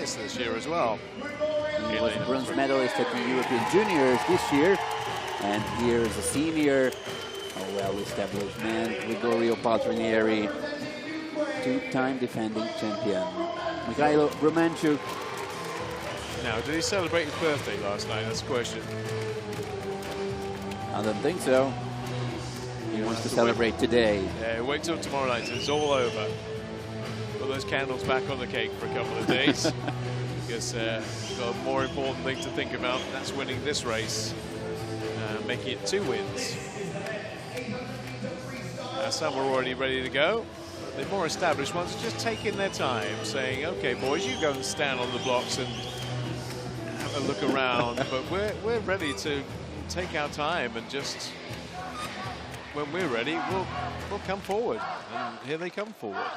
medalist this year as well. He was a bronze medalist at the European Juniors this year. And here is a senior, a well-established man, Gregorio Paltrinieri, two-time defending champion. Mikhailo Romanchuk. Now, did he celebrate his birthday last night? That's the question. I don't think so. He wants to celebrate today. Yeah, wait till tomorrow night. It's all over. Put those candles back on the cake for a couple of days. Because we've got a more important thing to think about. That's winning this race. Making it 2 wins. Some are already ready to go. The more established ones are just taking their time, saying, okay, boys, you go and stand on the blocks and have a look around. But we're ready to take our time and just, when we're ready, we'll come forward. And here they come forward.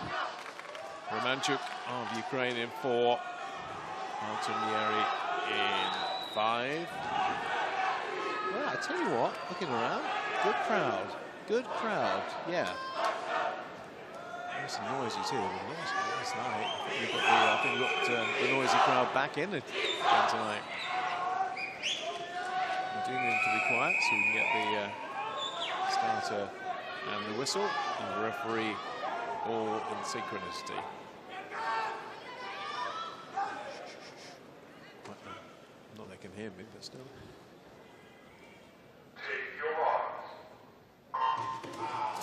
Romanchuk of Ukraine in 4. Paltrinieri in 5. Well, I tell you what, looking around, good crowd. Good crowd, yeah. Nice and noisy too. Last night, I think we got the noisy crowd back in it again tonight. We do need to be quiet so we can get the starter and the whistle and the referee all in synchronicity. Not they can hear me, but still.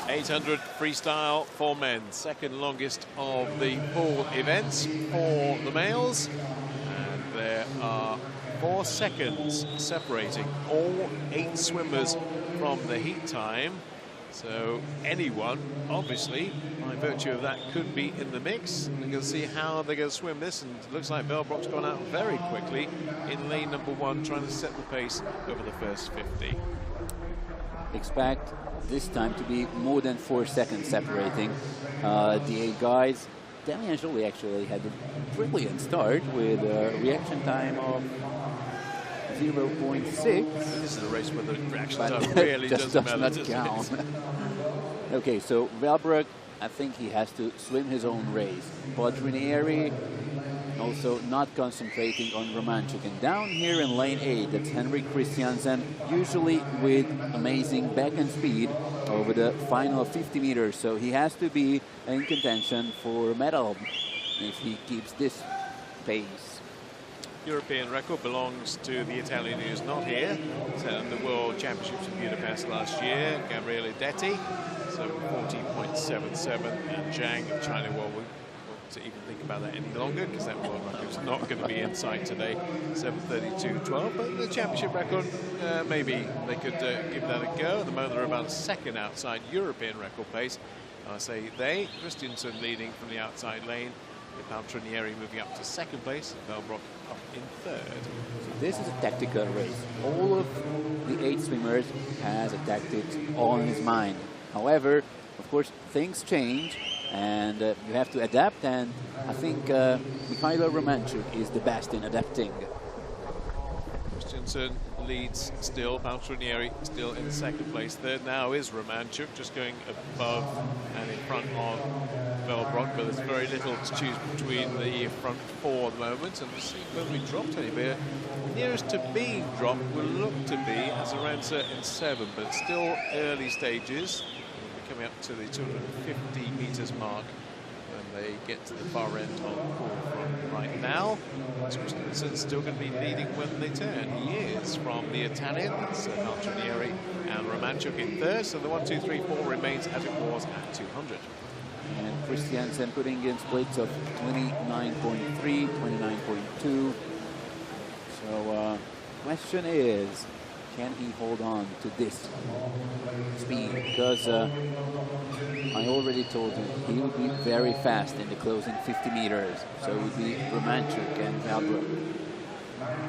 800 freestyle for men, second longest of the pool events for the males, and there are 4 seconds separating all 8 swimmers from the heat time. So anyone, obviously, by virtue of that, could be in the mix. And you can see how they're going to swim this, and it looks like Velbrock's gone out very quickly in lane number 1, trying to set the pace over the first 50. Expect this time to be more than 4 seconds separating the 8 guys. Damien Joly actually had a brilliant start with a reaction time of 0.6. This is a race where the reaction time really doesn't matter, does count. Okay, so Velbrock, I think he has to swim his own race. Paltrinieri also not concentrating on Romanchuk. And down here in lane 8, that's Henrik Christiansen, usually with amazing backhand speed over the final 50 meters. So he has to be in contention for a medal if he keeps this pace. European record belongs to the Italian who's not here. Set at the World Championships in Budapest last year, Gabriele Detti. So 14.77, and Zhang of China. Well, we won't even think about that any longer because that world record's not going to be in sight today. 7:32.12, but the championship record, maybe they could give that a go. At the moment, they're about a second outside European record pace. I say they, Christiansen leading from the outside lane, with Paltrinieri moving up to second place, and Velbrock up in 3rd. So this is a tactical race. All of the 8 swimmers has a tactics on his mind. However, of course, things change, and you have to adapt, and I think Mikhailo Romanchuk is the best in adapting. Christiansen leads still, Paltrinieri still in second place. 3rd now is Romanchuk, just going above and in front of Velbrock, but there's very little to choose between the front 4 at the moment, and we'll see whether we dropped any bit. Nearest to being dropped will look to be Azarenza in 7, but still early stages. We're coming up to the 250 meters mark when they get to the far end of the pool from right now. Christiansen's still going to be leading when they turn. He is from the Italians, Paltrinieri and Romanchuk in 3rd, so the 1, 2, 3, 4 remains as it was at 200. And Christiansen putting in splits of 29.3, 29.2. So question is, can he hold on to this speed? Because I already told you he would be very fast in the closing 50 meters. So it would be Romanchuk and Velbrock.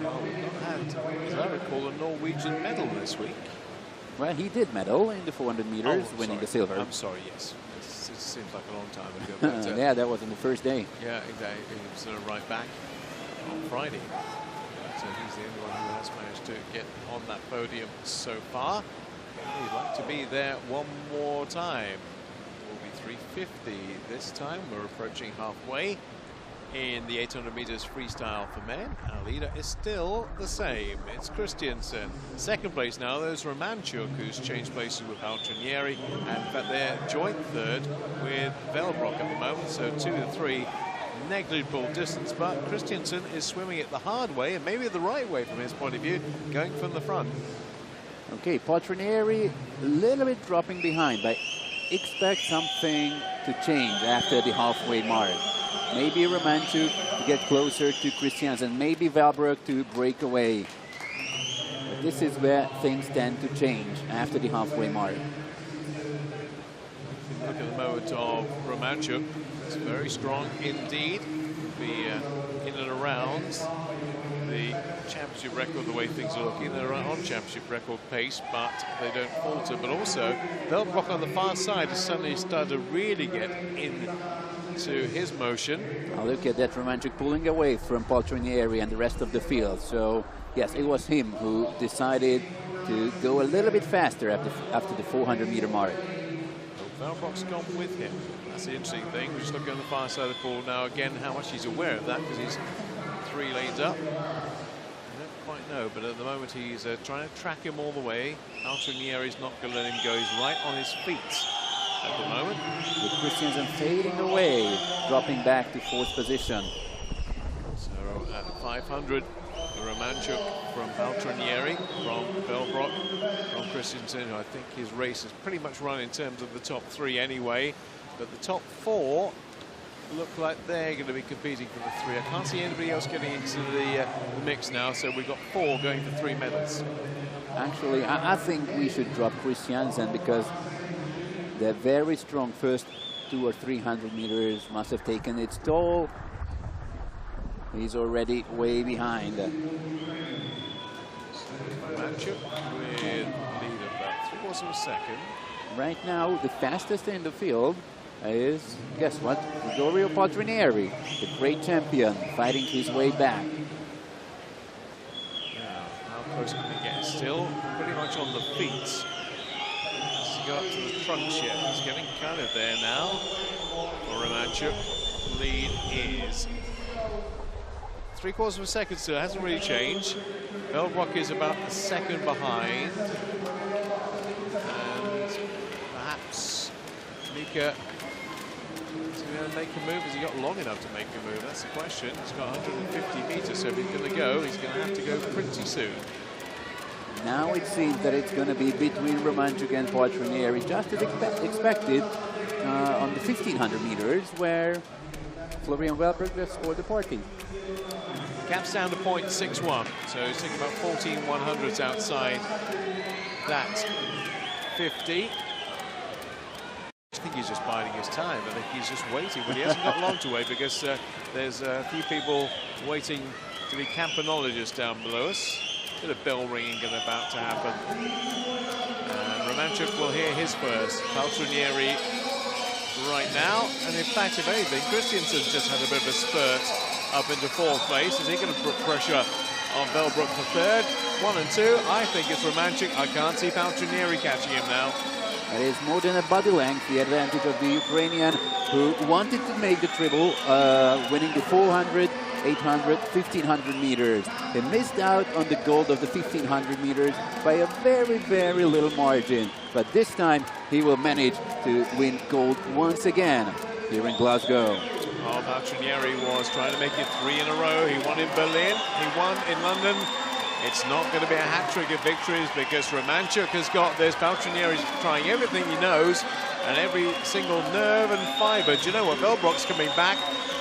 Well, we've not had, as I recall, a Norwegian medal this week. Well, he did medal in the 400 meters, winning the silver. I'm sorry, yes. It seems like a long time ago. But, yeah, that was on the first day. Yeah, exactly. He was sort of right back on Friday. So he's the only one who has managed to get on that podium so far. He'd like to be there one more time. It will be 3:50 this time. We're approaching halfway. in the 800 meters freestyle for men. Our leader is still the same. It's Christiansen. Second place now, there's Romanchuk, who's changed places with Paltrinieri. And in fact, they're joint third with Velbrock at the moment. So 2 to 3, negligible distance. But Christiansen is swimming it the hard way, and maybe the right way from his point of view, going from the front. Okay, Paltrinieri a little bit dropping behind, but expect something to change after the halfway mark. Maybe Romanchuk to get closer to Christiansen, maybe Velbrock to break away. But this is where things tend to change after the halfway mark. Look at the moment of Romanchuk. It's very strong indeed. Be in and around the championship record, the way things are looking. They're on championship record pace, but they don't falter. But also, Velbrock on the far side has suddenly started to really get into his motion. Now look at that, Romanchuk pulling away from Paltrinieri and the rest of the field. So, yes, it was him who decided to go a little bit faster after the 400-meter mark. Velbrock's gone with him. That's the interesting thing. We're just looking on the far side of the pool now. Again, how much he's aware of that, because he's 3 lanes up. I don't quite know, but at the moment he's trying to track him all the way. Paltrinieri's not going to let him go. He's right on his feet at the moment. With Christiansen fading away, dropping back to 4th position. So at 500, Romanchuk from Paltrinieri, from Velbrock, from Christiansen, who I think his race is pretty much run in terms of the top 3 anyway. But the top 4 look like they're going to be competing for the 3. I can't see anybody else getting into the mix now, so we've got 4 going for 3 medals. Actually, I think we should drop Christiansen, because the very strong first 200 or 300 meters must have taken its toll. He's already way behind. Romanchuk with lead of about 3/4 of a second. Right now, the fastest in the field is, guess what? Vittorio Paltrinieri, the great champion, fighting his way back. Now, how close can he get? Still pretty much on the feet. Has he got up to the trunks yet? He's getting kind of there now. For Romanchuk, lead is 3/4 of a second still, hasn't really changed. Velbrock is about a second behind. And perhaps Mika is going to make a move. Has he got long enough to make a move? That's the question. He's got 150 meters, so if he's going to go, he's going to have to go pretty soon. Now it seems that it's going to be between Romanchuk and Paltrinieri, just as expected on the 1500 meters, where Florian Velbrock just scored the party. Gap's down to 0.61, so he's taking about 14 100s outside that 50. I think he's just biding his time. I think he's just waiting, but he hasn't got long to wait, because there's a few people waiting to be campanologists down below us. Bit of bell ringing about to happen. And Romanchuk will hear his first. Paltrinieri right now, and in fact, if anything, Christiansen's just had a bit of a spurt up into 4th place. Is he going to put pressure on Velbrock for 3rd? 1 and 2. I think it's Romanchuk. I can't see Paltrinieri catching him now. It is more than a body length, the advantage of the Ukrainian, who wanted to make the triple, winning the 400, 800, 1500 meters. He missed out on the gold of the 1500 meters by a very, very little margin. But this time, he will manage to win gold once again here in Glasgow. Oh, Paltrinieri was trying to make it 3 in a row. He won in Berlin, he won in London. It's not going to be a hat-trick of victories, because Romanchuk has got this. Paltrinieri's trying everything he knows and every single nerve and fibre. Do you know what? Velbrock's coming back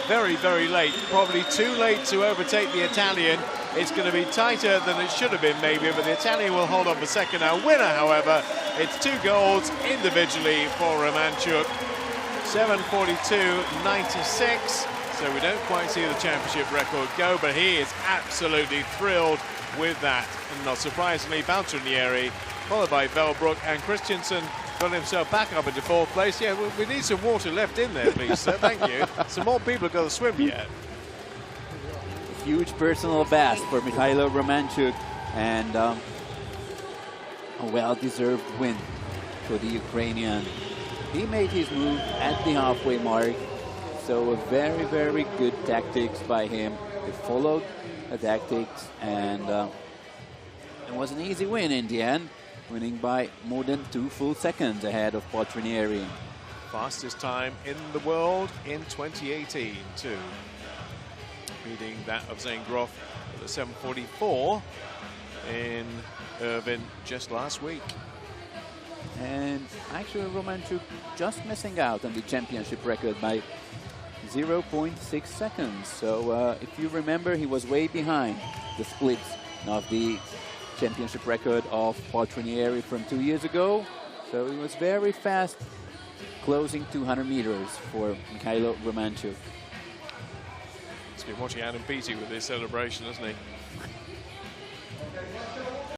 very, very late. Probably too late to overtake the Italian. It's going to be tighter than it should have been, maybe, but the Italian will hold on for second. Our winner, however, it's 2 golds individually for Romanchuk. 7:42.96. So we don't quite see the championship record go, but he is absolutely thrilled with that. And not surprisingly, Paltrinieri, followed by Velbrock, and Christiansen got himself back up into 4th place. Yeah, we need some water left in there, please, sir. Thank you. Some more people have got to swim yet. Huge personal best for Mikhailo Romanchuk, and a well-deserved win for the Ukrainian. He made his move at the halfway mark, So a very, very good tactics by him. He followed the tactics, and it was an easy win in the end, winning by more than 2 full seconds ahead of Potrinieri. Fastest time in the world in 2018 too, beating that of Zane Groff at the 7:44 in Irvine just last week. And actually Romanchuk just missing out on the championship record by 0.6 seconds. So if you remember, he was way behind the splits of the championship record of Potrinieri from 2 years ago. So he was very fast closing 200 meters for Mikhailo Romanchuk. He's been watching Adam Peaty with his celebration, hasn't he?